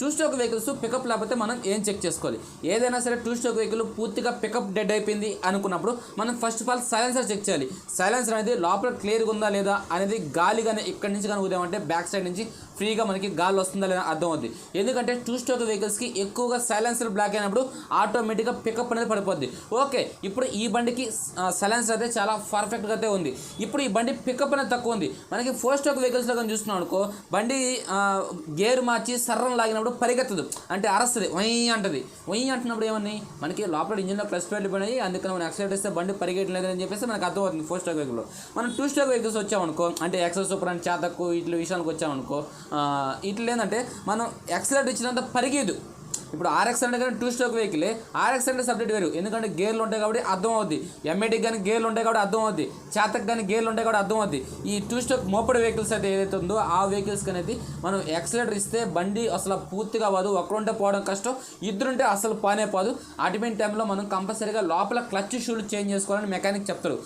Two stroke vehicles pickup లేకపోతే మనం ఏం చెక్ చేసుకోవాలి? ఏదైనా సరే టూ స్ట్రోక్ వెహికల్ పూర్తిగా పికప్ డెడ్ అయిపోయింది అనుకున్నప్పుడు మనం first of all silencer check చేయాలి. సైలెన్సర్ అనేది లోపల క్లియర్గా ఉందా లేదా అనేది గాలి కానీ ఇక్కడి నుంచి కానీ ఉదయం అంటే బ్యాక్ సైడ్ నుంచి ఫ్రీగా మనకి గాలి వస్తుందా లేదా అర్థం అవుతుంది. ఎందుకంటే టూ స్ట్రోక్ వెహికల్స్కి ఎక్కువగా సైలెన్సర్ బ్లాక్ అయినప్పుడు ఆటోమేటిక్గా పికప్ అనేది పడిపోద్ది. ఓకే, ఇప్పుడు ఈ బండికి సైలెన్సర్ అయితే చాలా పర్ఫెక్ట్గా అయితే ఉంది. ఇప్పుడు ఈ బండి పికప్ అనేది తక్కువ ఉంది. మనకి ఫోర్ స్ట్రోక్ వెహికల్స్లో కానీ చూస్తున్నాం అనుకో, బండి గేర్ మార్చి సర్రం లాగినప్పుడు పరిగెత్తదు, అంటే అరస్తుంది, వయ్యి అంటది. వయ్యి అంటున్నప్పుడు ఏమని మనకి లోపల ఇంజిన్లో క్లచ్ వెళ్ళిపోయినాయి, అందుకని మనం యాక్సిడెంట్ ఇస్తే బండి పరిగెట్టలేదు అని చెప్పేసి మనకు అర్థమవుతుంది ఫోర్ స్ట్రోక్ వెహికల్లో. మనం టూ స్ట్రోక్ వెహికల్స్ వచ్చామనుకో, అంటే ఎక్సెల్ సూపర్ అండ్ చేతకు ఇట్ల విషయానికి వచ్చామనుకో, ఇట్లా ఏంటంటే మనం యాక్సిడెంట్ ఇచ్చినంత పరిగెదు. ఇప్పుడు ఆర్ఎక్స్ అంటే కానీ టూ స్ట్రోక్ వెహికల్, ఆర్ఎక్స్ అంటే సబ్జెక్ట్ వేరు, ఎందుకంటే గేర్లు ఉంటాయి కాబట్టి అర్థం అవుద్ది. ఎంఐటీకి కానీ గేర్లు ఉంటాయి కాబట్టి అర్థం అవుద్ది, చేతకు కానీ గేర్లు ఉంటాయి కాబట్టి అర్థం అవుద్ది. ఈ టూ స్ట్రోక్ మోపడ్ వెహికల్స్ అయితే ఏదైతే ఉందో ఆ వెహికల్స్ అనేది మనం యాక్సిలేటర్ ఇస్తే బండి అసలు పూర్తిగా అవ్వదు. ఒకరుంటే పోవడం కష్టం, ఇద్దరుంటే అసలు పానే పోదు. అటువంటి టైంలో మనం కంపల్సరీగా లోపల క్లచ్ షూలు చేంజ్ చేసుకోవాలని మెకానిక్ చెప్తారు.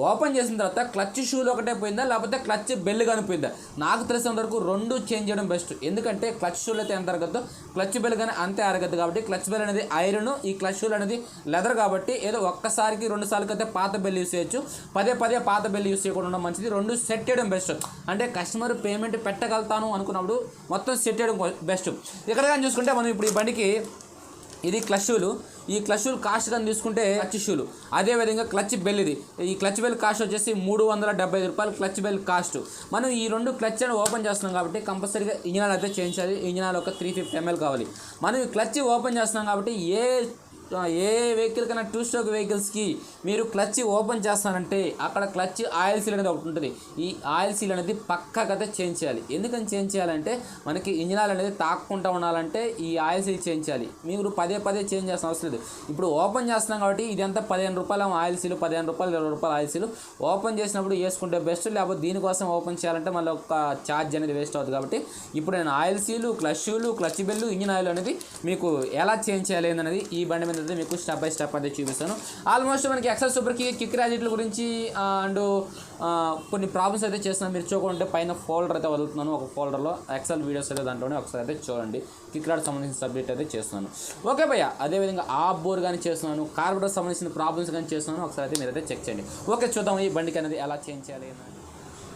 ఓపెన్ చేసిన తర్వాత క్లచ్ షూలు ఒకటే పోయిందా లేకపోతే క్లచ్ బెల్ కానీ పోయిందా? నాకు తెలిసినంత వరకు రెండు చేంజ్ చేయడం బెస్ట్. ఎందుకంటే క్లచ్ షూలు అయితే ఎంత అరగద్దో క్లచ్ బెల్ కానీ అంతే అరగద్దు. కాబట్టి క్లచ్ బెల్ అనేది ఐరన్, ఈ క్లచ్ షూలు అనేది లెదర్. కాబట్టి ఏదో ఒక్కసారికి 2 సార్లకి అయితే పాత బెల్ యూస్ చేయొచ్చు, పదే పాత బెల్ యూస్ చేయకుండా ఉండడం మంచిది. రెండు సెట్ చేయడం బెస్ట్. అంటే కస్టమర్ పేమెంట్ పెట్టగలుగుతాను అనుకున్నప్పుడు మొత్తం సెట్ చేయడం బెస్ట్. ఇక్కడ కానీ చూసుకుంటే మనం ఇప్పుడు ఈ బండికి ఇది క్లచ్ షూలు, ఈ క్లచ్ షూలు కాస్ట్ కానీ తీసుకుంటే క్లచ్ షూలు, అదేవిధంగా క్లచ్ బెల్, ఈ క్లచ్ బెల్ కాస్ట్ వచ్చేసి 375 రూపాయలు క్లచ్ బెల్ కాస్ట్. మనం ఈ రెండు క్లచ్ అని ఓపెన్ చేస్తున్నాం కాబట్టి కంపల్సరీగా ఇంజిన్ ఆయిల్ అయితే చేంజ్ చేయాలి. ఇంజిన్ ఆయిల్ ఒక 350 ml కావాలి. మనం ఈ క్లచ్ ఓపెన్ చేస్తున్నాం కాబట్టి ఏ వెహికల్ కన్నా టూ స్ట్రోక్ వెహికల్స్కి మీరు క్లచ్ ఓపెన్ చేస్తానంటే అక్కడ క్లచ్ ఆయిల్ సీల్ అనేది ఒకటి ఉంటుంది. ఈ ఆయిల్ సీల్ అనేది పక్కాగా చేంజ్ చేయాలి. ఎందుకని చేంజ్ చేయాలంటే మనకి ఇంజిన్ ఆయిల్ అనేది తాక్కుండా ఉండాలంటే ఈ ఆయిల్ సీల్ చేంజ్ చేయాలి. మీరు పదే చేంజ్ చేసిన అవసరం లేదు. ఇప్పుడు ఓపెన్ చేస్తున్నాం కాబట్టి ఇదంతా 15 రూపాయలు ఆయిల్ సీల్, 15 రూపాయలు 20 రూపాయలు ఆయిల్ సీల్. ఓపెన్ చేసినప్పుడు వేసుకుంటే బెస్ట్, లేకపోతే దీనికోసం ఓపెన్ చేయాలంటే మళ్ళీ ఒక ఛార్జ్ అనేది వేస్ట్ అవుతుంది. కాబట్టి ఇప్పుడు నేను ఆయిల్ సీలు, క్లచ్ షూలు, క్లచ్ బెల్లు, ఇంజిన్ ఆయిల్ అనేది మీకు ఎలా చేంజ్ చేయాలి అనేది ఈ బండి అయితే మీకు స్టెప్ బై స్టెప్ అయితే చూపిస్తాను. ఆల్మోస్ట్ మనకి ఎక్సెల్ సూపర్కి కిక్ రాజిట్ల గురించి అండ్ కొన్ని ప్రాబ్లమ్స్ అయితే చేస్తున్నాను. మీరు చూడకుంటే పైన ఫోల్డర్ అయితే వదులుతున్నాను, ఒక ఫోల్డర్లో ఎక్సెల్ వీడియోస్ అయితే దాంట్లోనే ఒకసారి అయితే చూడండి. కిక్ రాడ్ సంబంధించిన సబ్జెక్ట్ అయితే చేస్తున్నాను. ఓకే భయ్య, అదేవిధంగా ఆఫ్ బోర్ కానీ చేస్తున్నాను, కార్బోరేటర్ సంబంధించిన ప్రాబ్లమ్స్ కానీ చేస్తున్నాను. ఒకసారి అయితే మీరైతే చెక్ చేయండి. ఓకే, చూద్దాం ఈ బండికి అనేది ఎలా చేంజ్ చేయాలి.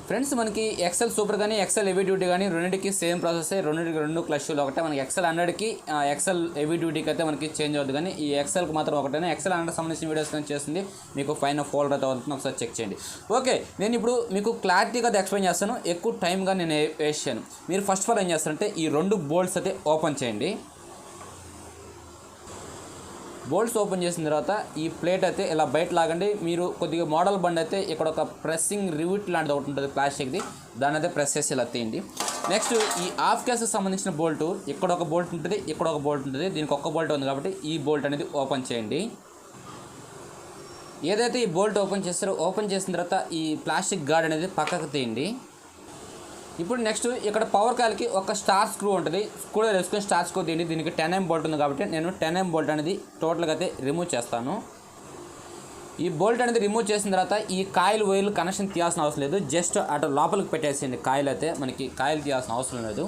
ఫ్రెండ్స్, మనకి ఎక్సెల్ సూపర్ కానీ ఎక్సెల్ హెవీ డ్యూటీ కానీ రెండింటికి సేమ్ ప్రాసెస్. రెండు క్లచ్ షూలు ఒకటే. మనకి ఎక్సెల్ 100కి ఎక్సెల్ హెవీ డ్యూటీకి అయితే మనకి చేంజ్ అవుతుంది, కానీ ఈ ఎక్సెల్కి మాత్రం ఒకటే. ఎక్సెల్ 100 సంబంధించిన వీడియోస్ కానీ చేస్తుంది, మీకు పైన ఫోల్డర్ అయితే అవుతుంది, ఒకసారి చెక్ చేయండి. ఓకే, నేను ఇప్పుడు మీకు క్లారిటీగా ఎక్స్ప్లెయిన్ చేస్తాను, ఎక్కువ టైంగా నేను వేస్ట్ చేయను. మీరు ఫస్ట్ ఆఫ్ ఆల్ ఏం చేస్తారంటే ఈ రెండు బోల్ట్స్ అయితే ఓపెన్ చేయండి. బోల్ట్స్ ఓపెన్ చేసిన తర్వాత ఈ ప్లేట్ అయితే ఇలా బయట లాగండి. మీరు కొద్దిగా మోడల్ బండి అయితే ఇక్కడ ఒక ప్రెస్సింగ్ రివిట్ లాంటిది ఒకటి ఉంటుంది ప్లాస్టిక్ది, దాన్ని అయితే ప్రెస్ చేసి ఇలా తీయండి. నెక్స్ట్ ఈ ఆఫ్ కేస్కి సంబంధించిన బోల్ట్, ఇక్కడ ఒక బోల్ట్ ఉంటుంది, ఇక్కడ ఒక బోల్ట్ ఉంటుంది. దీనికి ఒక్క బోల్ట్ ఉంది కాబట్టి ఈ బోల్ట్ అనేది ఓపెన్ చేయండి. ఏదైతే ఈ బోల్ట్ ఓపెన్ చేస్తారో ఓపెన్ చేసిన తర్వాత ఈ ప్లాస్టిక్ గార్డ్ అనేది పక్కకు తీయండి. ఇప్పుడు నెక్స్ట్ ఇక్కడ పవర్ కాయిల్కి ఒక స్టార్ స్క్రూ ఉంటుంది, స్క్రూ వేసుకొని స్టార్ స్క్రూ తీయండి. దీనికి 10mm బోల్ట్ ఉంది కాబట్టి నేను 10mm బోల్ట్ అనేది టోటల్గా అయితే రిమూవ్ చేస్తాను. ఈ బోల్ట్ అనేది రిమూవ్ చేసిన తర్వాత ఈ కాయిల్ వైర్లు కనెక్షన్ తీయాల్సిన అవసరం లేదు, జస్ట్ అటు లోపలికి పెట్టేసేయండి. కాయిల్ అయితే మనకి కాయిల్ తీయాల్సిన అవసరం లేదు.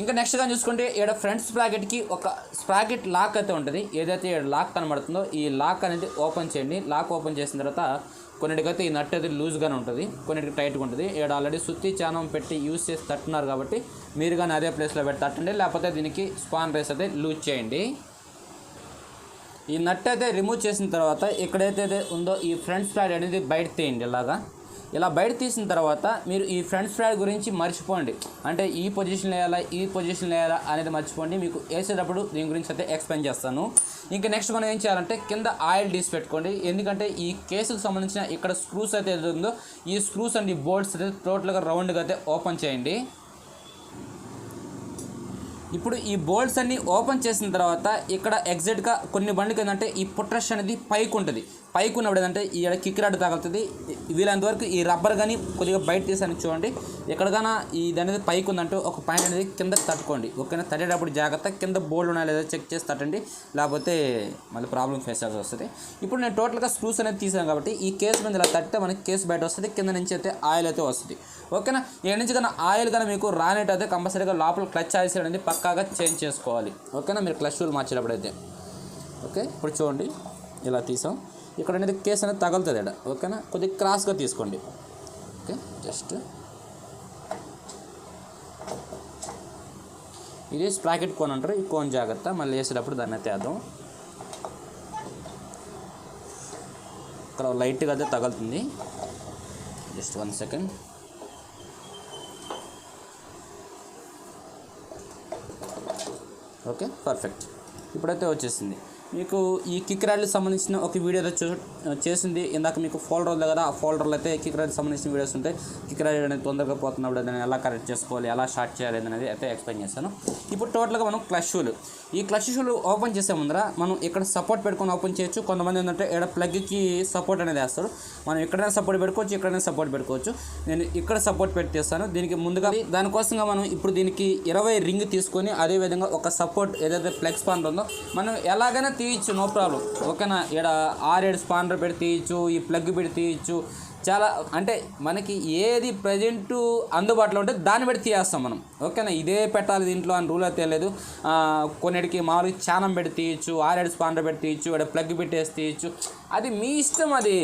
ఇంకా నెక్స్ట్గా చూసుకుంటే ఇక్కడ ఫ్రంట్ స్ప్రాకెట్కి ఒక స్ప్రాకెట్ లాక్ అయితే ఉంటుంది. ఏదైతే లాక్ కనబడుతుందో ఈ లాక్ అనేది ఓపెన్ చేయండి. లాక్ ఓపెన్ చేసిన తర్వాత కొన్నిటికైతే ఈ నట్ అయితే లూజ్గానే ఉంటుంది, కొన్నిటికి టైట్గా ఉంటుంది. ఇక్కడ ఆల్రెడీ సుత్తి చానం పెట్టి యూజ్ చేసి తట్టున్నారు కాబట్టి మీరు కానీ అదే ప్లేస్లో పెట్టి తట్టండి, లేకపోతే దీనికి స్పాన్ రేస్ అయితే లూజ్ చేయండి. ఈ నట్ అయితే రిమూవ్ చేసిన తర్వాత ఎక్కడైతే ఉందో ఈ ఫ్రంట్ స్ప్రాకెట్ అనేది బయట తీయండి. ఇలా బయట తీసిన తర్వాత మీరు ఈ ఫ్రంట్ స్ప్రాకెట్ గురించి మర్చిపోండి, అంటే ఈ పొజిషన్లో వేయాలా అనేది మర్చిపోండి. మీకు వేసేటప్పుడు దీని గురించి అయితే ఎక్స్ప్లెయిన్ చేస్తాను. ఇంకా నెక్స్ట్ మనం ఏం చేయాలంటే కింద ఆయిల్ డీస్ పెట్టుకోండి, ఎందుకంటే ఈ కేసుకు సంబంధించిన ఇక్కడ స్క్రూస్ అయితే ఏదో ఉందో ఈ స్క్రూస్ అండ్ ఈ బోల్ట్స్ అయితే టోటల్గా రౌండ్గా అయితే ఓపెన్ చేయండి. ఇప్పుడు ఈ బోల్ట్స్ అన్ని ఓపెన్ చేసిన తర్వాత ఇక్కడ ఎగ్జాక్ట్గా కొన్ని బండికి ఏంటంటే ఈ పుట్రష్ అనేది పైకి ఉంటుంది. పైకి ఉన్నప్పుడు ఏంటంటే ఈ కిక్ రాడ్ తగులుతుంది. వీలైనంత వరకు ఈ రబ్బర్ కానీ కొద్దిగా బయట తీసాను చూడండి. ఎక్కడికైనా ఇది అనేది పైకి ఉందంటే ఒక పాయింట్ అనేది కింద తట్టుకోండి. ఓకేనా, తట్టేటప్పుడు జాగ్రత్త కింద బోల్డ్ ఉన్నాయా లేదా చెక్ చేసి తట్టండి, లేకపోతే మళ్ళీ ప్రాబ్లం ఫేస్ చేయాల్సి వస్తుంది. ఇప్పుడు నేను టోటల్గా స్క్రూస్ అనేది తీసాను కాబట్టి ఈ కేసు మీద ఇలా తట్టితే మనకి కేసు బయట వస్తుంది, కింద నుంచి అయితే ఆయిల్ అయితే వస్తుంది. ఓకేనా, ఇక్కడ నుంచి కన్నా ఆయిల్ కానీ మీకు రానేటైతే కంపల్సరీగా లోపల క్లచ్ ఆయిల్స్ అనేది పక్కాగా చేంజ్ చేసుకోవాలి. ఓకేనా, మీరు క్లచ్ షూలు మార్చేటప్పుడు అయితే. ఓకే, ఇప్పుడు చూడండి ఇలా తీసాం. ఇక్కడ అనేది కేసు అనేది తగులుతుంది ఇక్కడ. ఓకేనా, కొద్దిగా క్రాస్గా తీసుకోండి. ఓకే, జస్ట్ ఇది స్ప్రాకెట్ కోన్ అంటారు. ఈ కోన్ జాగ్రత్త, మళ్ళీ వేసేటప్పుడు దాన్ని అయితే వేద్దాం. ఇక్కడ లైట్గా అయితే తగులుతుంది. Just 1 second. Okay, perfect. ఇప్పుడైతే వచ్చేసింది. మీకు ఈ కిక్ రాడ్లకు సంబంధించిన ఒక వీడియో అయితే చేసింది ఇందాక మీకు ఫోల్డర్ ఉంది కదా, ఆ ఫోల్డర్లో అయితే కిక్ రాడ్కి సంబంధించిన వీడియోస్ ఉంటాయి. కిక్ రాడ్ అనేది తొందరగా పోతున్నప్పుడు దాన్ని ఎలా కరెక్ట్ చేసుకోవాలి, ఎలా స్టార్ట్ చేయాలి అనేది అయితే ఎక్స్ప్లెయిన్ చేస్తాను. ఇప్పుడు టోటల్గా మనం క్లచ్ షూలు, ఈ క్లచ్ షూలు ఓపెన్ చేసే ముందర మనం ఇక్కడ సపోర్ట్ పెట్టుకొని ఓపెన్ చేయొచ్చు. కొంతమంది ఏంటంటే ఇక్కడ ప్లగ్కి సపోర్ట్ అనేది వేస్తారు. మనం ఎక్కడైనా సపోర్ట్ పెట్టుకోవచ్చు, ఎక్కడైనా సపోర్ట్ పెట్టుకోవచ్చు. నేను ఇక్కడ సపోర్ట్ పెట్టేస్తాను. దీనికి ముందుగా దానికోసంగా మనం ఇప్పుడు దీనికి 20 రింగ్ తీసుకొని అదేవిధంగా ఒక సపోర్ట్ ఏదైతే ప్లగ్ స్పానర్ ఉందో మనం ఎలాగైనా తీయచ్చు, నో ప్రాబ్లం. ఓకేనా, ఇక్కడ 6-7 స్పానర్ పెట్టి తీయచ్చు, ఈ ప్లగ్ పెట్టి తీయచ్చు. చాలా అంటే మనకి ఏది ప్రజెంటు అందుబాటులో ఉంటే దాన్ని బట్టి తీయేస్తాం మనం. ఓకేనా, ఇదే పెట్టాలి దీంట్లో అని రూల్ అయితే లేదు. కొన్నిటికి మామూలుగా చానం పెట్టి తీయచ్చు, 6-7 స్పానర్ పెట్టి తీయచ్చు, ఇక్కడ ప్లగ్ పెట్టేసి తీయచ్చు. అది మీ ఇష్టం అది.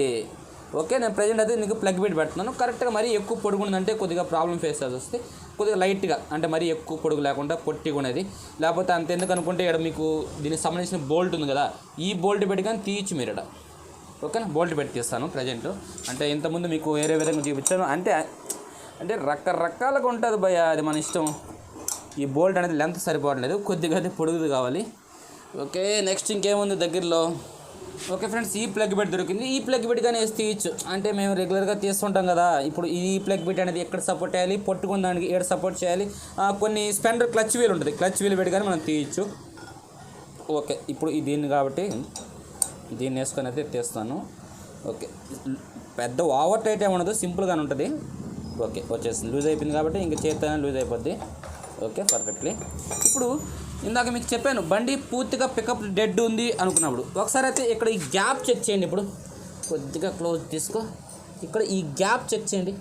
ఓకే, నేను ప్రజెంట్ అయితే నీకు ప్లగ్ పెట్టి పెడుతున్నాను. కరెక్ట్గా మరీ ఎక్కువ పొడుగు ఉందంటే కొద్దిగా ప్రాబ్లం ఫేస్ చేయాల్సి వస్తే కొద్దిగా లైట్గా, అంటే మరీ ఎక్కువ పొడుగు లేకుండా పొట్టిగా ఉన్నది. లేకపోతే అంత ఎందుకు అనుకుంటే ఇక్కడ మీకు దీనికి సంబంధించిన బోల్ట్ ఉంది కదా, ఈ బోల్ట్ పెట్టి కానీ తీయచ్చు మీరు ఇక్కడ. ఓకేనా, బోల్ట్ పెట్టి తీస్తాను ప్రజెంట్. అంటే ఇంతకుముందు మీకు వేరే విధంగా చూపించాను. అంటే రకరకాలుగా ఉంటుంది భయ, అది మన ఇష్టం. ఈ బోల్ట్ అనేది లెంత్ సరిపోవట్లేదు, కొద్దిగా అయితే పొడుగుది కావాలి. ఓకే, నెక్స్ట్ ఇంకేముంది దగ్గరలో. ఓకే ఫ్రెండ్స్, ఈ ప్లగ్ బెట్ దొరికింది. ఈ ప్లగ్ బెట్ కానీ వేసి తీయచ్చు. అంటే మేము రెగ్యులర్గా తీస్తుంటాం కదా. ఇప్పుడు ఈ ప్లగ్ బెట్ అనేది ఎక్కడ సపోర్ట్ చేయాలి, పట్టుకున్న దానికి ఎక్కడ సపోర్ట్ చేయాలి. కొన్ని స్పెండర్ క్లచ్ వీల్ ఉంటుంది, క్లచ్ వీల్ పెట్టి కానీ మనం తీయచ్చు. ఓకే, ఇప్పుడు దీన్ని కాబట్టి దీన్ని వేసుకొని అయితే తీస్తాను. ఓకే, పెద్ద ఓవర్ టైట్ ఏమి ఉండదు, సింపుల్గానే ఉంటుంది. ఓకే, వచ్చేసింది. లూజ్ అయిపోయింది కాబట్టి ఇంకా చేస్తానే లూజ్ అయిపోద్ది. Okay, perfectly. ఇప్పుడు ఇందాక మీకు చెప్పాను బండి పూర్తిగా పికప్ డెడ్ ఉంది అనుకున్నప్పుడు ఒకసారి అయితే ఇక్కడ ఈ గ్యాప్ చెక్ చేయండి. ఇప్పుడు కొద్దిగా క్లోజ్ తీసుకో. ఇక్కడ ఈ గ్యాప్ చెక్ చేయండి.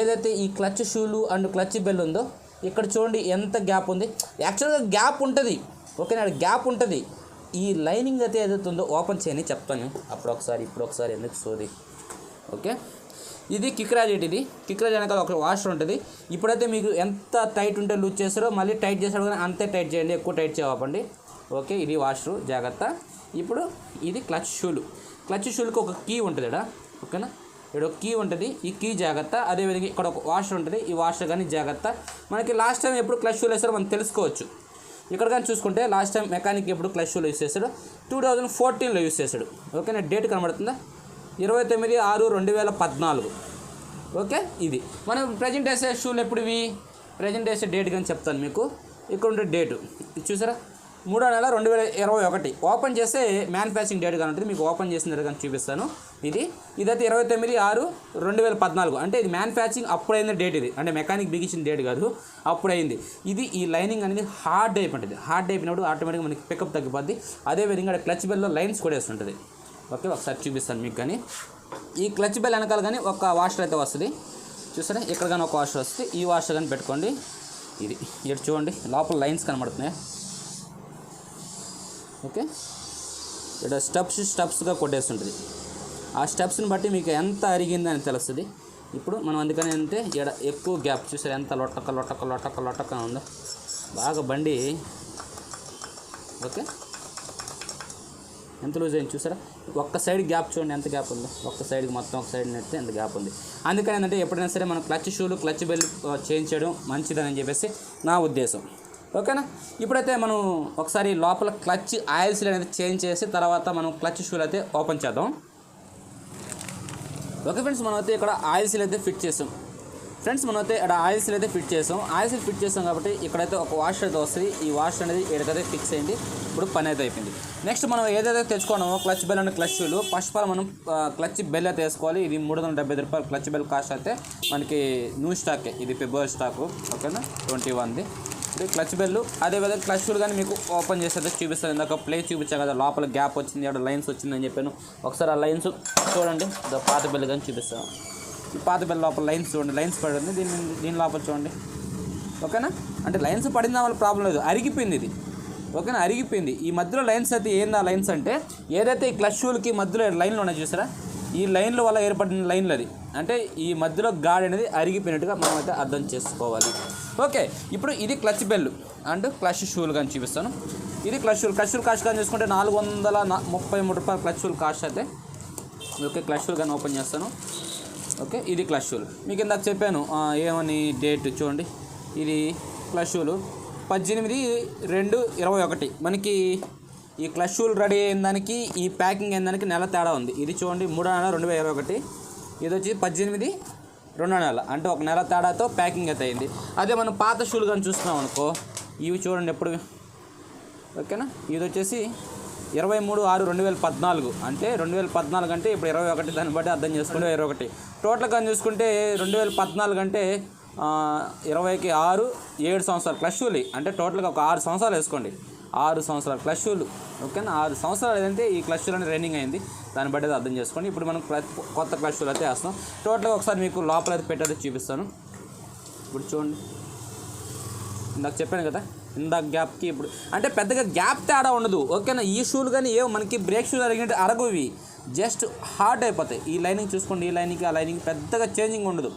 ఏదైతే ఈ క్లచ్ షూలు అండ్ క్లచ్ బెల్ ఉందో ఇక్కడ చూడండి ఎంత గ్యాప్ ఉంది. యాక్చువల్గా గ్యాప్ ఉంటుంది. ఓకేనా, గ్యాప్ ఉంటుంది. ఈ లైనింగ్ అయితే ఏదైతే ఉందో ఓపెన్ చేయని చెప్తాను అప్పుడు ఒకసారి, ఇప్పుడు ఒకసారి ఎందుకు సోది. ఓకే, ఇది కిక్ రాడ్. ఇది కిక్ రాడ్ వెనకాల ఒక వాషర్ ఉంటుంది. ఇప్పుడైతే మీకు ఎంత టైట్ ఉంటే లూజ్ చేస్తారో మళ్ళీ టైట్ చేస్తారో కానీ అంతే టైట్ చేయండి, ఎక్కువ టైట్ చేయకండి. ఓకే, ఇది వాషరు, జాగ్రత్త. ఇప్పుడు ఇది క్లచ్ షూలు. క్లచ్ షూలకు ఒక కీ ఉంటుంది ఇక్కడ. ఓకేనా, ఇక్కడ ఒక కీ ఉంటుంది, ఈ కీ జాగ్రత్త. అదేవిధంగా ఇక్కడ ఒక వాషర్ ఉంటుంది, ఈ వాషర్ కానీ జాగ్రత్త. మనకి లాస్ట్ టైం ఎప్పుడు క్లచ్ షూలు వేస్తారో మనం తెలుసుకోవచ్చు. ఇక్కడ కానీ చూసుకుంటే లాస్ట్ టైం మెకానిక్ ఎప్పుడు క్లచ్ షూలు యూస్ చేశాడు, 2014లో యూస్ చేశాడు. ఓకేనా, డేట్ కనబడుతుందా, 29/6/2014. ఓకే, ఇది మనం ప్రజెంట్ వేసే షూలు ఎప్పుడు ఇవి, ప్రజెంట్ వేసే డేట్ కానీ చెప్తాను మీకు. ఇక్కడ ఉండే డేటు చూసారా, 3/4/2021. ఓపెన్ చేస్తే మ్యానుఫ్యాక్చరింగ్ డేట్ కానీ ఉంటుంది, మీకు ఓపెన్ చేసిన డేట్ కానీ చూపిస్తాను. ఇదైతే 29/6/2014. అంటే ఇది మ్యానుఫ్యాక్చరింగ్ అప్పుడైన డేట్. ఇది అంటే మెకానిక్ బిగించిన డేట్ కాదు, అప్పుడైంది. ఇది ఈ లైనింగ్ అనేది హార్డ్ అయిపోతుంది. హార్డ్ అయిపోయినప్పుడు ఆటోమేటిక్గా మనకి పికప్ తగ్గిపోద్ది. అదేవిధంగా క్లచ్ బెల్లో లైన్స్ కూడా వేస్తుంటుంది. ఓకే, ఒకసారి చూపిస్తాను మీకు. కానీ ఈ క్లచ్ బెల్ వెనకాల కానీ ఒక వాషర్ అయితే వస్తుంది చూసారా, ఇక్కడ కానీ ఒక వాషర్ వస్తుంది. ఈ వాషర్ కానీ పెట్టుకోండి. ఇది ఇక్కడ చూడండి లోపల లైన్స్ కనబడుతున్నాయి. ఓకే, ఇక్కడ స్టెప్స్గా కొట్టేస్తుంటుంది. ఆ స్టెప్స్ని బట్టి మీకు ఎంత అరిగిందని తెలుస్తుంది. ఇప్పుడు మనం అందుకని అంటే ఇక్కడ ఎక్కువ గ్యాప్ చూసారు, ఎంత లొట్టక ఉందో బాగా బండి. ఓకే, ఎంత లూజ్ అయింది చూసారా, ఒక్క సైడ్ గ్యాప్ చూడండి ఎంత గ్యాప్ ఉందో. ఒక్క సైడ్కి మొత్తం ఒక సైడ్ నెడితే ఎంత గ్యాప్ ఉంది. అందుకని ఏంటంటే ఎప్పుడైనా సరే మనం క్లచ్ షూలు క్లచ్ బెల్ చేంజ్ చేయడం మంచిదని చెప్పేసి నా ఉద్దేశం. ఓకేనా, ఇప్పుడైతే మనం ఒకసారి లోపల క్లచ్ ఆయిల్స్ అనేది చేంజ్ చేసి తర్వాత మనం క్లచ్ షూలు అయితే ఓపెన్ చేద్దాం. ఓకే ఫ్రెండ్స్, మనం అయితే ఇక్కడ ఆయిల్స్ అయితే ఫిట్ చేసాం. ఫ్రెండ్స్ మనమైతే ఇక్కడ ఆయిల్ సీల్ అయితే ఫిట్ చేసాం. ఆయిల్ సీల్ ఫిట్ చేసాం కాబట్టి ఇక్కడైతే ఒక వాష్ అయితే వస్తుంది. ఈ వాష్ అనేది ఎక్కడికైతే ఫిక్స్ అయ్యింది. ఇప్పుడు పని అయితే అయిపోయింది. నెక్స్ట్ మనం ఏదైతే తెచ్చుకున్నామో క్లచ్ బెల్ అండ్ క్లచ్ షూలు, ఫస్ట్ ఆఫ్ ఆల్ మనం క్లచ్ బెల్ అయితే వేసుకోవాలి. ఇది 375 రూపాయలు క్లచ్ బెల్ కాస్ట్ అయితే మనకి న్యూ స్టాకే, ఇది ఫిబ్రవరి స్టాకు, ఓకేనా, 21ది. ఇది క్లచ్ బెల్. అదేవిధంగా క్లచ్ షూలు కానీ మీకు ఓపెన్ చేసి అయితే చూపిస్తాను. ఇందాక ప్లేట్ చూపించాను కదా, లోపల గ్యాప్ వచ్చింది, అక్కడ లైన్స్ వచ్చిందని చెప్పాను. ఒకసారి ఆ లైన్స్ చూడండి. పాత బెల్ కానీ చూపిస్తాను. ఈ పాత బెల్ లోపల లైన్స్ చూడండి, లైన్స్ పడింది. దీని లోపల చూడండి, ఓకేనా. అంటే లైన్స్ పడిన వల్ల ప్రాబ్లం లేదు, అరిగిపోయింది ఇది, ఓకేనా, అరిగిపోయింది. ఈ మధ్యలో లైన్స్ అయితే ఏందా లైన్స్ అంటే ఏదైతే ఈ క్లచ్ షూలకి మధ్యలో లైన్లు ఉన్నాయి చూసారా, ఈ లైన్ల వల్ల ఏర్పడిన లైన్లు అది. అంటే ఈ మధ్యలో గాడి అనేది అరిగిపోయినట్టుగా మనం అయితే అర్థం చేసుకోవాలి. ఓకే, ఇప్పుడు ఇది క్లచ్ బెల్ అండ్ క్లచ్ షూలు కానీ చూపిస్తాను. ఇది క్లచ్ షూలు కాస్ట్ కానీ చూసుకుంటే 433 రూపాయలు క్లచ్ షూలు కాస్ట్ అయితే. ఓకే, క్లచ్ షూలు కానీ ఓపెన్ చేస్తాను. ఓకే, ఇది క్లచ్ షూలు. మీకు ఇందాక చెప్పాను ఏమని, డేట్ చూడండి. ఇది క్లచ్ షూలు 18/2/21. మనకి ఈ క్లచ్ షూలు రెడీ అయిన దానికి ఈ ప్యాకింగ్ అయిన దానికి నెల తేడా ఉంది. ఇది చూడండి 3/4/2021. ఇది వచ్చి 18/2/20, అంటే ఒక నెల తేడాతో ప్యాకింగ్ అయితే అయింది. అదే మనం పాత షూలు కానీ చూస్తున్నాం అనుకో, ఇవి చూడండి ఎప్పుడు, ఓకేనా. ఇది వచ్చేసి 23/6/2014, అంటే 2014 అంటే ఇప్పుడు 21, దాన్ని బట్టి అర్థం చేసుకుంటే 21. టోటల్ కానీ చూసుకుంటే 2014 అంటే 20కి 6, 7 సంవత్సరాలు క్లచ్ షూలు. అంటే టోటల్గా ఒక 6 సంవత్సరాలు వేసుకోండి, 6 సంవత్సరాలు క్లచ్ షూలు, ఓకేనా. 6 సంవత్సరాలు ఏదంటే ఈ క్లచ్ షూలు అనేది రన్నింగ్ అయింది, దాన్ని బట్టి అయితే అర్థం చేసుకోండి. ఇప్పుడు మనం కొత్త క్లచ్ షూలు అయితే వేస్తాం. టోటల్గా ఒకసారి మీకు లోపల అయితే పెట్టయితే చూపిస్తాను. ఇప్పుడు చూడండి, ఇందాక చెప్పాను కదా, ఇందాక గ్యాప్కి ఇప్పుడు అంటే పెద్దగా గ్యాప్ తేడా ఉండదు, ఓకేనా. ఈ షూలు కానీ ఏమో మనకి బ్రేక్ షూలు అరిగినట్టు అరగువి, జస్ట్ హార్డ్ అయిపోతాయి. ఈ లైనింగ్ చూసుకోండి, ఈ లైనింగ్కి ఆ లైనింగ్ పెద్దగా చేంజింగ్ ఉండదు,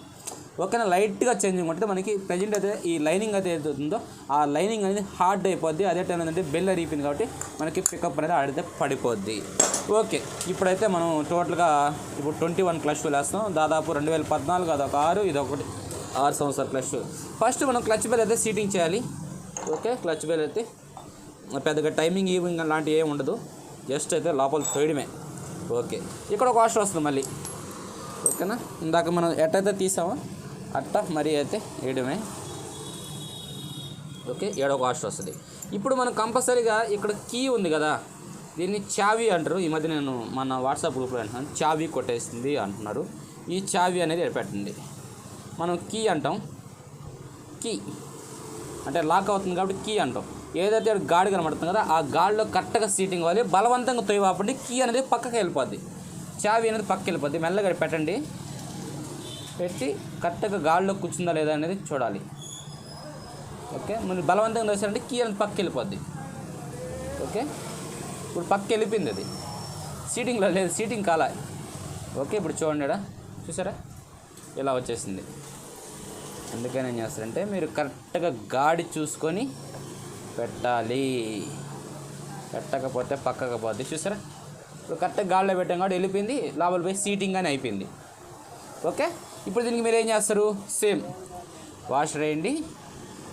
ఓకేనా. లైట్గా చేంజింగ్ ఉంటుంది. మనకి ప్రజెంట్ అయితే ఈ లైనింగ్ అయితే ఏదవుతుందో ఆ లైనింగ్ అనేది హార్డ్ అయిపోద్ది. అదే టైం ఏంటంటే బెల్ అరిగిపోయింది కాబట్టి మనకి పికప్ అనేది ఆడితే పడిపోద్ది. ఓకే, ఇప్పుడైతే మనం టోటల్గా ఇప్పుడు 21 క్లచ్ షూలు వేస్తాం. దాదాపు 2014, అదొక 6, ఇదొకటి 6 సంవత్సరాల క్లచ్ షూ. ఫస్ట్ మనం క్లచ్ బెల్ అయితే సీటింగ్ చేయాలి. ఓకే, క్లచ్ బెల్ అయితే పెద్దగా టైమింగ్ ఈవింగ్ లాంటివి ఏమి ఉండదు, జస్ట్ అయితే లోపల తోయడమే. ఓకే, ఇక్కడ ఒక వాషర్ వస్తుంది మళ్ళీ, ఓకేనా. ఇందాక మనం ఎట్టయితే తీసామో అట్ట మరీ అయితే వేయడమే. ఓకే, ఏడొక వాషర్ వస్తుంది. ఇప్పుడు మనం కంపల్సరీగా ఇక్కడ కీ ఉంది కదా, దీన్ని చావీ అంటారు. ఈ మధ్య నేను మన వాట్సాప్ గ్రూప్లో అంటున్నాను, చావీ కొట్టేస్తుంది అంటున్నారు. ఈ చావీ అనేది పెట్టండి. మనం కీ అంటాం, కీ అంటే లాక్ అవుతుంది కాబట్టి కీ అంటాం. ఏదైతే గాడి కనబడుతుంది కదా, ఆ గాడిలో కరెక్ట్గా సీటింగ్ అవ్వాలి. బలవంతంగా తొయ్యవాపండి, కీ అనేది పక్కకి వెళ్ళిపోద్ది, చావీ అనేది పక్కకి వెళ్ళిపోద్ది. మెల్లగా పెట్టండి, పెట్టి కరెక్ట్గా గాడిలో కూర్చుందా లేదా అనేది చూడాలి. ఓకే, మీరు బలవంతంగా వేసారంటే కీ అనేది పక్కకి వెళ్ళిపోద్ది. ఓకే, ఇప్పుడు పక్కకి వెళ్ళిపోయింది, అది సీటింగ్లో లేదు, సీటింగ్ కాలా. ఓకే, ఇప్పుడు చూడండి, చూసారా ఇలా వచ్చేసింది. అందుకని ఏం చేస్తారంటే మీరు కరెక్ట్గా గాడి చూసుకొని పెట్టాలి, పెట్టకపోతే పక్కకు పోద్ది. చూసారా, ఇప్పుడు కరెక్ట్గా గాడిలో పెట్టాం కాబట్టి వెళ్ళిపోయింది, లోపల పోయి సీటింగ్ అని అయిపోయింది. ఓకే, ఇప్పుడు దీనికి మీరు ఏం చేస్తారు, సేమ్ వాష్ వేయండి.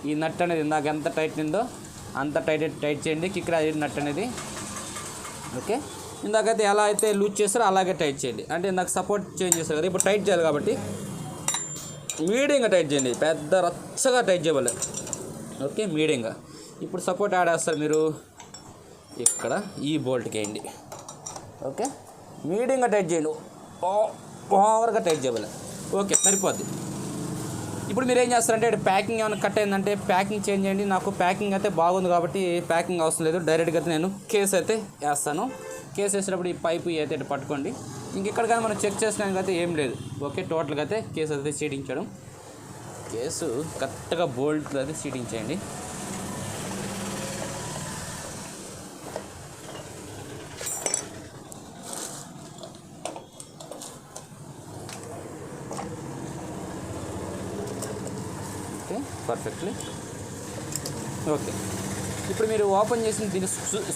ఈ నట్ అనేది ఇందాక ఎంత టైట్ ఉందో అంత టైట్ చేయండి, కిక్ నట్ అనేది. ఓకే, ఇందాకైతే ఎలా అయితే లూజ్ చేస్తారో అలాగే టైట్ చేయండి. అంటే ఇందాక సపోర్ట్ చేంజ్ చేస్తారు కదా, ఇప్పుడు టైట్ చేయాలి కాబట్టి మీడియంగా టైట్ చేయండి, పెద్ద రచ్చగా టైట్ చేయాలి. ఓకే, మీడియంగా. ఇప్పుడు సపోర్ట్ యాడ్ చేస్తారు మీరు ఇక్కడ ఈ బోల్ట్కి వేయండి. ఓకే, మీడియంగా టైట్ చేయండి, ఓవర్గా టైట్ చేయాలి. ఓకే, సరిపోద్ది. ఇప్పుడు మీరు ఏం చేస్తారంటే ప్యాకింగ్ ఏమైనా కట్ అయిందంటే ప్యాకింగ్ చేంజ్ చేయండి. నాకు ప్యాకింగ్ అయితే బాగుంది కాబట్టి ప్యాకింగ్ అవసరం లేదు, డైరెక్ట్గా అయితే నేను కేస్ అయితే వేస్తాను. కేస్ వేసినప్పుడు ఈ పైపు అయితే పట్టుకోండి. ఇంకెక్కడ కానీ మనం చెక్ చేసుకోవడానికి అయితే ఏం లేదు. ఓకే, టోటల్గా అయితే కేసు అయితే సీటింగ్ చేయడం, కేసు కరెక్ట్గా బోల్ట్ అయితే సీటింగ్ చేయండి. Okay, perfectly. ఓకే, ఇప్పుడు మీరు ఓపెన్ చేసిన దీని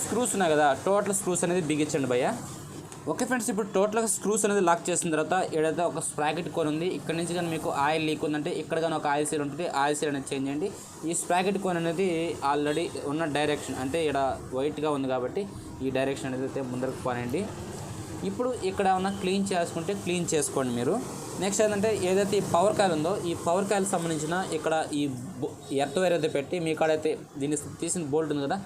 స్క్రూస్ ఉన్నాయి కదా, టోటల్ స్క్రూస్ అనేది బిగించండి భయ్య. ఓకే ఫ్రెండ్స్, ఇప్పుడు టోటల్గా స్క్రూస్ అనేది లాక్ చేసిన తర్వాత ఏదైతే ఒక స్ప్రాకెట్ కోన్ ఉంది, ఇక్కడ నుంచి కానీ మీకు ఆయిల్ లీక్ ఉందంటే ఇక్కడ కానీ ఒక ఆయిల్ సీల్ ఉంటుంది, ఆయిల్ సీల్ అనేది చేంజ్ చేయండి. ఈ స్ప్రాకెట్ కోన్ అనేది ఆల్రెడీ ఉన్న డైరెక్షన్ అంటే ఇక్కడ వైట్గా ఉంది కాబట్టి ఈ డైరెక్షన్ అనేది అయితే ముందరకు పోనండి. ఇప్పుడు ఇక్కడ ఉన్న క్లీన్ చేసుకుంటే క్లీన్ చేసుకోండి మీరు. నెక్స్ట్ ఏంటంటే ఏదైతే ఈ పవర్ కాయిల్ ఉందో ఈ పవర్ కాయిల్ సంబంధించిన ఇక్కడ ఈ ఎర్త్ వైర్ అయితే పెట్టి మీ కాడైతే దీన్ని తీసిన బోల్ట్ ఉంది కదా,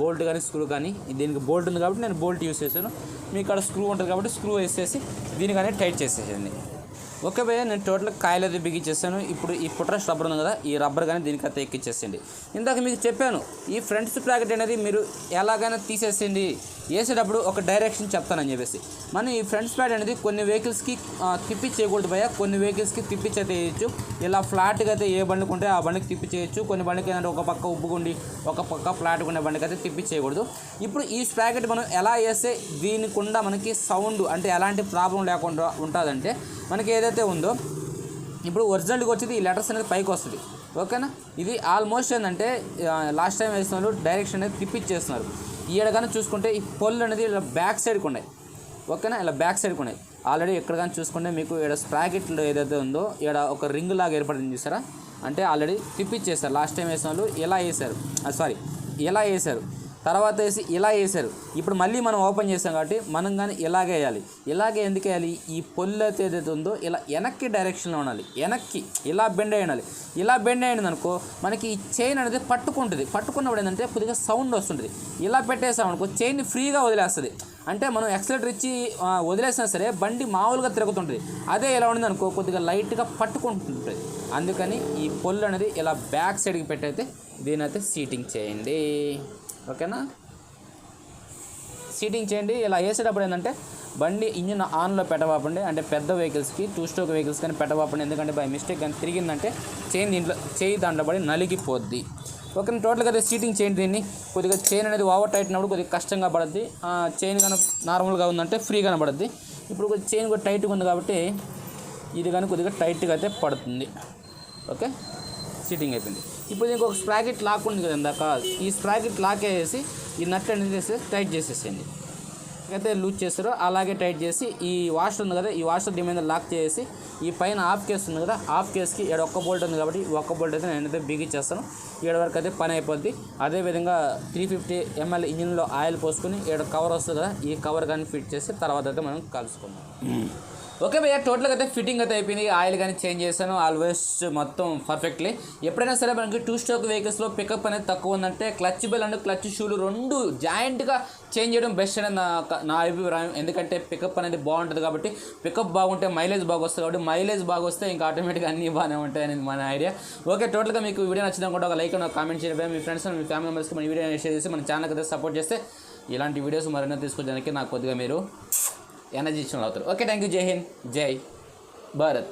బోల్ట్ కానీ స్క్రూ కానీ, దీనికి బోల్ట్ ఉంది కాబట్టి నేను బోల్ట్ యూస్ చేశాను, మీ కాడ స్క్రూ ఉంటుంది కాబట్టి స్క్రూ వేసేసి దీనికనే టైట్ చేసేసేయండి. ఓకే భయ్య, నేను టోటల్ కాయలు అయితే బిగించేస్తాను. ఇప్పుడు ఈ పుట్రస్ రబ్బర్ ఉంది కదా, ఈ రబ్బర్ కానీ దీనికైతే ఎక్కిచ్చేసేయండి. ఇందాక మీకు చెప్పాను ఈ ఫ్రంట్ స్ప్రాకెట్ అనేది మీరు ఎలాగైనా తీసేసేయండి, వేసేటప్పుడు ఒక డైరెక్షన్ చెప్తానని చెప్పేసి. మనం ఈ ఫ్రంట్ స్ప్రాకెట్ అనేది కొన్ని వెహికల్స్కి తిప్పిచ్చేయకూడదు భయ్య, కొన్ని వెహికల్స్కి తిప్పిచ్చైతే వేయచ్చు. ఇలా ఫ్లాట్గా అయితే ఏ బండికి ఉంటే ఆ బండికి తిప్పిచ్చేయచ్చు. కొన్ని బండికి ఏంటంటే ఒక పక్క ఉబ్బుకుండి ఒక పక్క ఫ్లాట్గా ఉండే బండికి అయితే తిప్పిచ్చేయకూడదు. ఇప్పుడు ఈ స్ప్రాకెట్ మనం ఎలా వేస్తే దీనికుండా మనకి సౌండ్ అంటే ఎలాంటి ప్రాబ్లం లేకుండా ఉంటుందంటే, మనకి ఏదైతే ఉందో ఇప్పుడు ఒరిజినల్గా వచ్చేది ఈ లెటర్స్ అనేది పైకి వస్తుంది. ఓకేనా, ఇది ఆల్మోస్ట్ ఏంటంటే లాస్ట్ టైం వేస్తున్నారు డైరెక్షన్ అనేది తిప్పిచ్చేస్తున్నారు. ఈడగానే చూసుకుంటే ఈ పొల్లు అనేది ఇలా బ్యాక్ సైడ్కి ఉన్నాయి. ఓకేనా, ఇలా బ్యాక్ సైడ్కి ఉన్నాయి. ఆల్రెడీ ఎక్కడ కానీ చూసుకుంటే మీకు ఇక్కడ స్ప్రాకెట్లో ఏదైతే ఉందో ఇక్కడ ఒక రింగ్ లాగా ఏర్పడింది చూసారా, అంటే ఆల్రెడీ తిప్పిచ్చేస్తారు. లాస్ట్ టైం వేసిన వాళ్ళు ఇలా వేసారు, ఇలా వేసారు, తర్వాత వేసి ఇలా వేసారు. ఇప్పుడు మళ్ళీ మనం ఓపెన్ చేసాం కాబట్టి మనం కానీ ఇలాగే వేయాలి. ఇలాగే ఎందుకు వేయాలి, ఈ పొల్లు అయితే ఏదైతే ఉందో ఇలా వెనక్కి డైరెక్షన్లో ఉండాలి, వెనక్కి ఇలా బెండ్ అయ్యి ఉండాలి. ఇలా బెండ్ అయ్యింది అనుకో మనకి ఈ చైన్ అనేది పట్టుకుంటుంది. పట్టుకున్నప్పుడు ఏంటంటే కొద్దిగా సౌండ్ వస్తుంటుంది. ఇలా పెట్టేసాం అనుకో చైన్ని ఫ్రీగా వదిలేస్తుంది. అంటే మనం యాక్సిలేటర్ ఇచ్చి వదిలేసినా సరే బండి మామూలుగా తిరుగుతుంటుంది. అదే ఇలా ఉంది అనుకో కొద్దిగా లైట్గా పట్టుకుంటుంటుంది. అందుకని ఈ పొల్లు అనేది ఇలా బ్యాక్ సైడ్కి పెట్టయితే దీని అయితే సీటింగ్ చేయండి. ఓకేనా, సీటింగ్ చేయండి. ఇలా వేసేటప్పుడు ఏంటంటే బండి ఇంజిన్ ఆన్లో పెట్టవాపండి, అంటే పెద్ద వెహికల్స్కి 2 స్ట్రోక్ వెహికల్స్ కానీ పెట్టవాపండి. ఎందుకంటే బై మిస్టేక్ కానీ తిరిగిందంటే చేయి దాంట్లో పడి నలిగిపోద్ది. ఓకే, టోటల్గా అయితే సీటింగ్ చేయండి. దీన్ని కొద్దిగా చైన్ అనేది ఓవర్ టైట్ అయినప్పుడు కొద్దిగా కష్టంగా పడుద్ది. చైన్ కానీ నార్మల్గా ఉందంటే ఫ్రీగానే పడుద్ది. ఇప్పుడు కొద్దిగా చైన్ కూడా టైట్గా ఉంది కాబట్టి ఇది కానీ కొద్దిగా టైట్గా అయితే పడుతుంది. ఓకే, సీటింగ్ అయిపోయింది. ఇప్పుడు దీనికి ఒక స్ప్రాకెట్ లాక్ ఉంది కదా ఇందాక, ఈ స్ప్రాకెట్ లాక్ వేసి ఈ నట్ అనేది వేసి టైట్ చేసేసేయండి. అయితే లూజ్ చేస్తారో అలాగే టైట్ చేసి ఈ వాషర్ ఉంది కదా, ఈ వాషర్ దీని మీద లాక్ చేసి ఈ పైన ఆఫ్ కేస్ ఉంది కదా, ఆఫ్ కేస్కి ఇక్కడ ఒక్క బోల్ట్ ఉంది కాబట్టి ఒక్క బోల్ట్ అయితే నేనైతే బిగించేస్తాను. 7 వరకు అయితే పని అయిపోద్ది. అదేవిధంగా 350 ml ఇంజిన్లో ఆయిల్ పోసుకొని ఇక్కడ కవర్ వస్తుంది కదా, ఈ కవర్ కానీ ఫిట్ చేసి తర్వాత అయితే మనం కలుసుకుందాం. ఓకే భయ్య, టోటల్గా అయితే ఫిట్టింగ్ అయితే అయిపోయింది. ఆయిల్ కానీ చేంజ్ చేశాను, ఆల్వేస్ మొత్తం పర్ఫెక్ట్లీ. ఎప్పుడైనా సరే మనకి 2 స్ట్రోక్ వెహికల్స్లో పికప్ అనేది తక్కువ ఉందంటే క్లచ్ బెల్ అండ్ క్లచ్ షూలు 2 జాయింట్గా చేంజ్ చేయడం బెస్ట్ అనేది నా అభిప్రాయం. ఎందుకంటే పికప్ అనేది బాగుంటుంది కాబట్టి, పికప్ బాగుంటే మైలేజ్ బాగా వస్తుంది కాబట్టి, మైలేజ్ బాగా వస్తే ఇంకా ఆటోమేటిక్గా అన్నీ బాగానే ఉంటాయి అనేది మన ఐడియా. ఓకే, టోటల్గా మీకు వీడియో నచ్చింది అనుకుంటే ఒక లైక్ ఒక కామెంట్ చేయడం, మీ ఫ్రెండ్స్ మీ ఫ్యామిలీ మెంబర్స్కి మన వీడియో షేర్ చేసి మన ఛానల్కి అయితే సపోర్ట్ చేస్తే ఇలాంటి వీడియోస్ మరెన్నో తీసుకొచ్చడానికి నాకు కొద్దిగా మీరు ఎనర్జీ ఇచ్చిన అవుతారు. Okay, thank you. జై హింద్, జై భారత్.